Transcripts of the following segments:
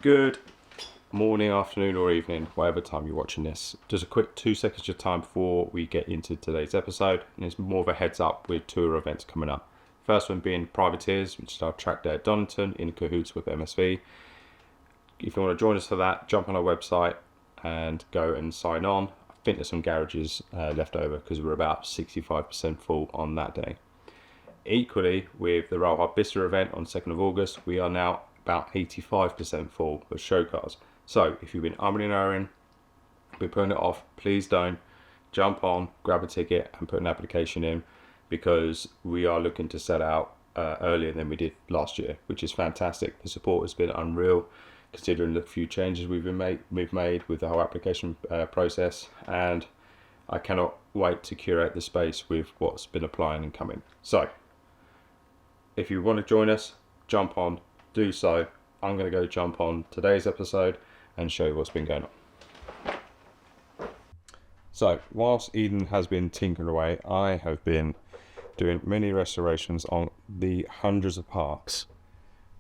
Good morning, afternoon, or evening, whatever time you're watching this. Just a quick 2 seconds of your time before we get into today's episode, and it's more of a heads up with tour events coming up. First one being Privateers, which is our track day at Donington in cahoots with MSV. If you want to join us for that, jump on our website and go and sign on. I think there's some garages left over because we're about 65% full on that day. Equally, with the Rollhard Bicester event on 2nd of August, we are now about 85% full of show cars. So if you've been umming and ahhing, been putting it off, please don't. Jump on, grab a ticket and put an application in, because we are looking to set out earlier than we did last year, which is fantastic. The support has been unreal, considering the few changes we've made with the whole application process, and I cannot wait to curate the space with what's been applying and coming. So if you want to join us, jump on, do so. I'm going to go jump on today's episode and show you what's been going on. So whilst Eden has been tinkering away, I have been doing many restorations on the hundreds of parks,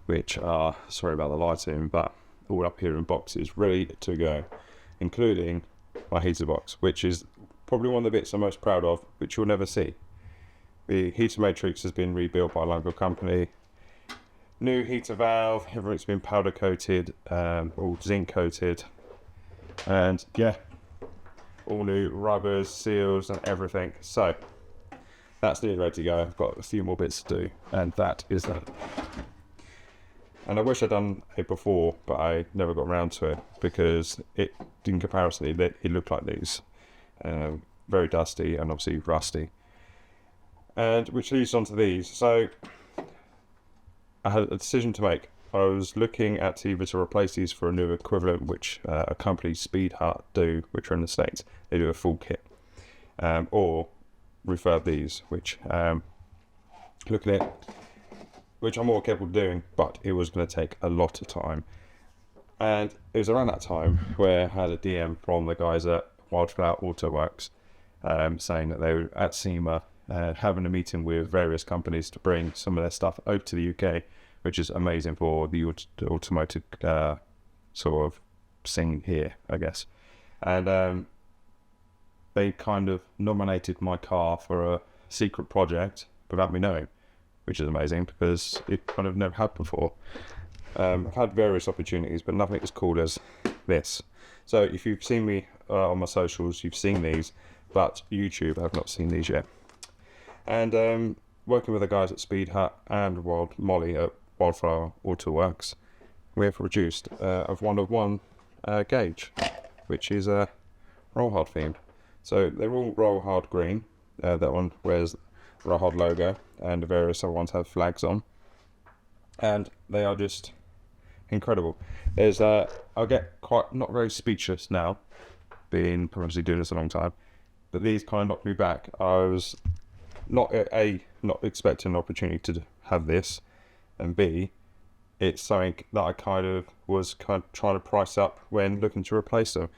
which are, sorry about the lighting, but all up here in boxes ready to go, including my heater box, which is probably one of the bits I'm most proud of, which you'll never see. The heater matrix has been rebuilt by a local company. New heater valve, everything's been powder coated, all zinc coated, and yeah, all new rubbers, seals and everything. So that's nearly ready to go. I've got a few more bits to do, and that is that. And I wish I'd done it before, but I never got around to it, because in comparison, it looked like these. Very dusty and obviously rusty. And which leads on to these. So I had a decision to make. I was looking at either to replace these for a new equivalent, which a company, Speed Hut, do, which are in the States. They do a full kit. Or refurb these, which looking at, which I'm more capable of doing, but it was going to take a lot of time. And it was around that time where I had a DM from the guys at Wildflower Auto Works, saying that they were at SEMA having a meeting with various companies to bring some of their stuff over to the UK, which is amazing for the automotive sort of scene here, I guess. And they kind of nominated my car for a secret project without me knowing, which is amazing because it kind of never had before. I've had various opportunities, but nothing as cool as this. So if you've seen me on my socials, you've seen these, but YouTube, I've not seen these yet. And working with the guys at Speed Hut and Molly at Wildflower Auto Works, we have reduced of 1 gauge, which is Rollhard themed. So they're all Rollhard green. That one wears the Rollhard logo, and the various other ones have flags on. And they are just incredible. There's I'll get quite not very speechless now, being obviously doing this a long time, but these kind of knocked me back. I was not expecting an opportunity to have this, and B, it's something that I kind of was trying to price up when looking to replace them,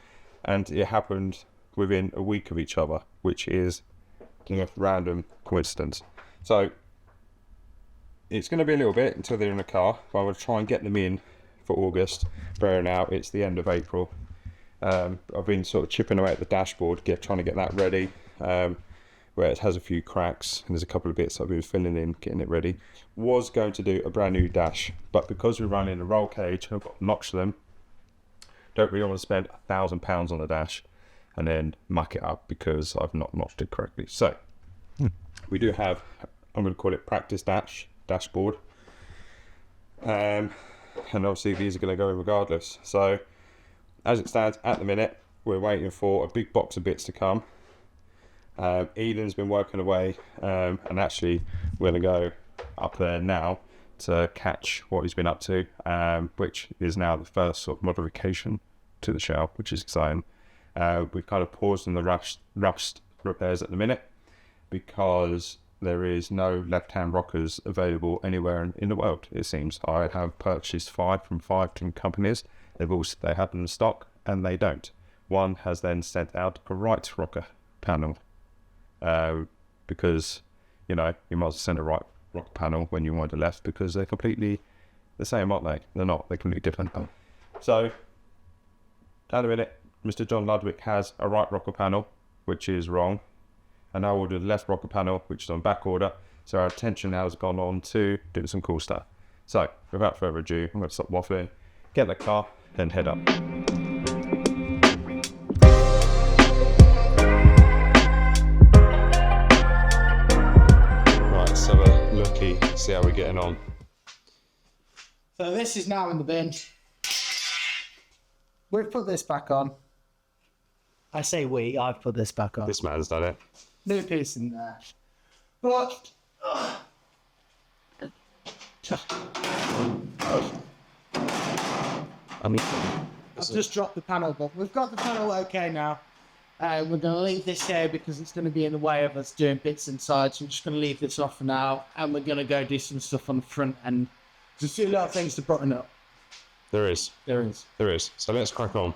and it happened within a week of each other, which is a random coincidence. So it's going to be a little bit until they're in the car, but I'm going to try and get them in for August. Bearing out it's the end of April. I've been sort of chipping away at the dashboard, trying to get that ready, where it has a few cracks, and there's a couple of bits I've been filling in, getting it ready. Was going to do a brand new dash, but because we're running a roll cage, I've got to notch them. Don't really want to spend £1,000 on a dash and then muck it up because I've not notched it correctly. So we do have, I'm going to call it practice dashboard, and obviously these are going to go regardless. So as it stands at the minute, we're waiting for a big box of bits to come. Eden's been working away, and actually we're going to go up there now to catch what he's been up to, which is now the first sort of modification to the shell, which is exciting. We've kind of paused on the rust repairs at the minute because there is no left-hand rockers available anywhere in the world, it seems. I have purchased 5 from 5 different companies. They have them in stock, and they don't. One has then sent out a right rocker panel, because, you know, you might as well send a right rocker panel when you want a left, because they're completely the same, aren't they? They're not. They're completely different. So, at the minute, Mr. John Ludwig has a right rocker panel, which is wrong. And now we'll do the left rocker panel, which is on back order. So our attention now has gone on to doing some cool stuff. So, without further ado, I'm going to stop waffling, get in the car, and head up. Right, let's have a looky, see how we're getting on. So this is now in the bin. We've put this back on. I say we, I've put this back on. This man's done it. New piece in there. But I've just dropped the panel, but we've got the panel okay now. We're going to leave this here because it's going to be in the way of us doing bits inside, so we're just going to leave this off for now, and we're going to go do some stuff on the front end. There's a few little things to button up. There is. There is. There is. So let's crack on.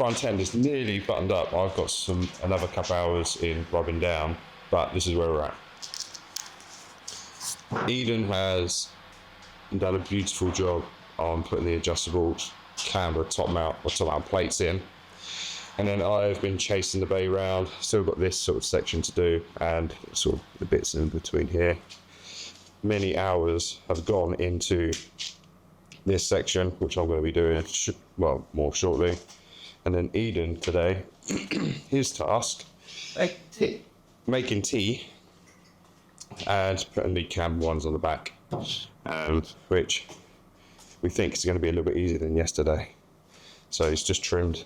front end is nearly buttoned up. I've got another couple hours in rubbing down, but this is where we're at. Eden has done a beautiful job on putting the adjustable camber top mount plates in, and then I've been chasing the bay round. Still got this sort of section to do and sort of the bits in between here. Many hours have gone into this section, which I'm going to be doing more shortly. And then Eden today, his task, making tea and putting the Camber ones on the back, which we think is going to be a little bit easier than yesterday. So he's just trimmed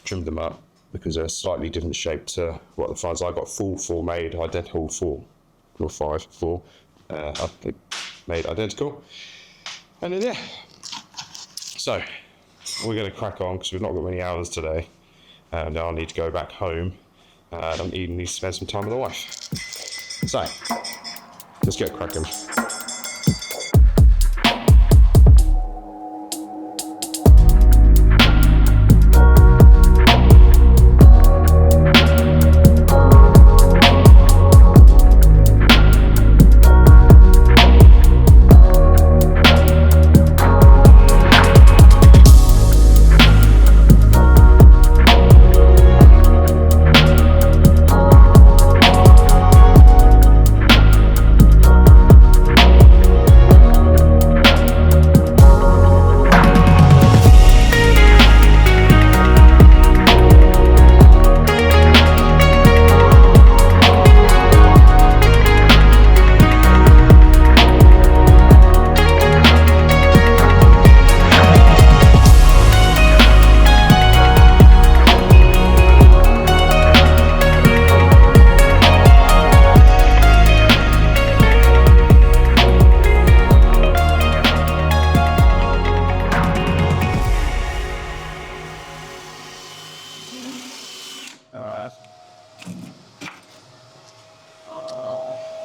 them up because they're a slightly different shape to what the fronts. I got full made, identical 4 or 5, 4, I think made identical. And then so we're going to crack on because we've not got many hours today, and I'll need to go back home, and Eden needs to spend some time with the wife. So let's get cracking.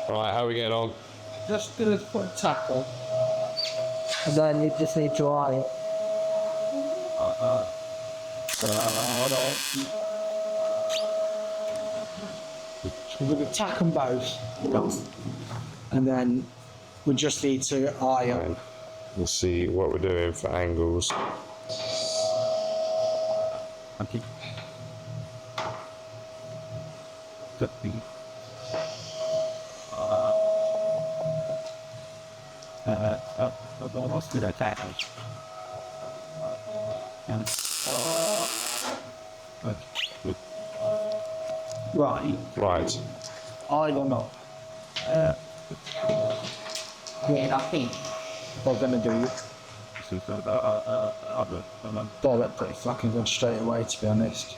Right, how are we getting on? Just gonna put a tackle, and then you just need to eye it. We're gonna tack them both, and then we just need to eye them. We'll see what we're doing for angles. Okay. What's good at that? Right. I don't know. Yeah, I think we're gonna do it. Thought that pretty fucking good straight away, to be honest.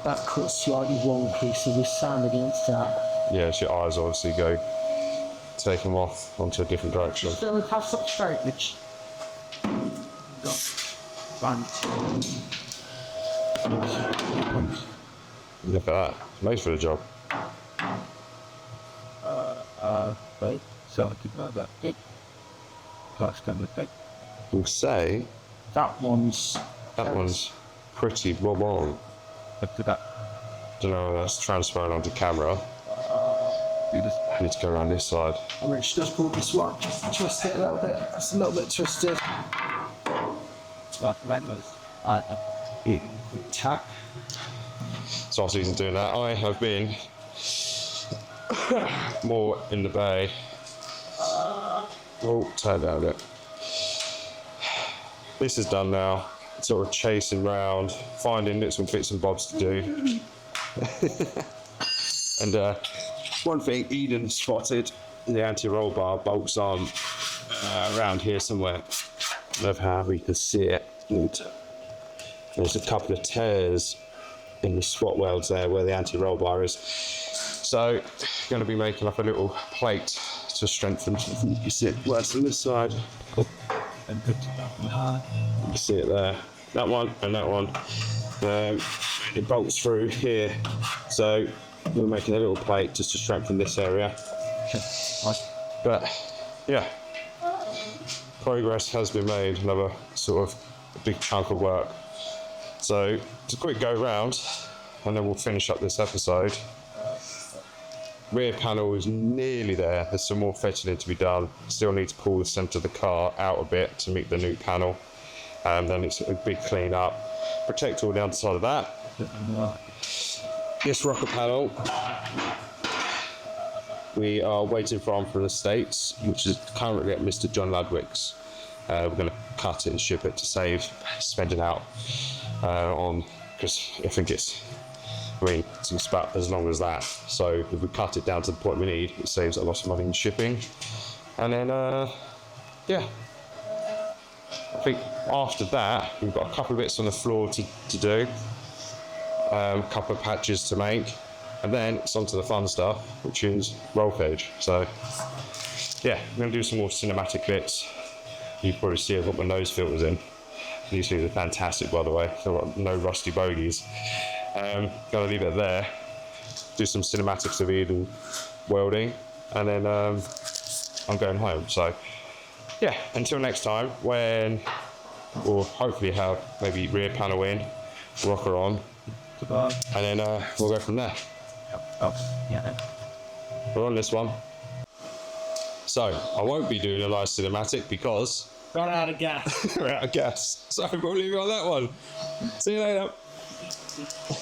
That cut slightly wonky, so we stand against that. Yeah, so your eyes obviously take them off onto a different direction. Still have some straightness. Look at that. Made for the job. Right. So I keep that. We'll say That one's pretty bob on. Look at that. Don't know whether that's transferring onto camera. I need to go around this side. I'm going to just pull this one, just twist it a little bit. It's a little bit twisted. Tap. So whilst he's doing that, I have been more in the bay. Oh, turn down it. This is done now. Sort of chasing round, finding little bits and bobs to do. And one thing Eden spotted, the anti-roll bar bolts on around here somewhere. Love how we can see it. And there's a couple of tears in the spot welds there where the anti-roll bar is. So, going to be making up a little plate to strengthen. You see it works on this side. You see it there. That one and that one. It bolts through here. So, we're making a little plate just to strengthen this area. But, yeah. progress has been made, another sort of big chunk of work. So just a quick go round and then we'll finish up this episode. Rear panel is nearly there. There's some more fetching to be done. Still need to pull the centre of the car out a bit to meet the new panel. Then it's a big clean up. Protect all the underside of that. This rocker panel, we are waiting for the States, which is currently at Mr. John Ludwig's. We're going to cut it and ship it to save spending out on, because I think it's about as long as that. So if we cut it down to the point we need, it saves a lot of money in shipping. And then, yeah, I think after that, we've got a couple of bits on the floor to do, a couple of patches to make, and then it's on to the fun stuff, which is roll cage. So, yeah, I'm going to do some more cinematic bits. You can probably see I've got my nose filters in. These things are fantastic, by the way. They've got no rusty bogies. Gonna leave it there. Do some cinematics of either welding, and then I'm going home. So, yeah, until next time, when we'll hopefully have maybe rear panel in, rocker on, and then we'll go from there. We're on this one. So, I won't be doing a live cinematic because Got out of gas. we're out of gas. So, we'll leave it on that one. See you later.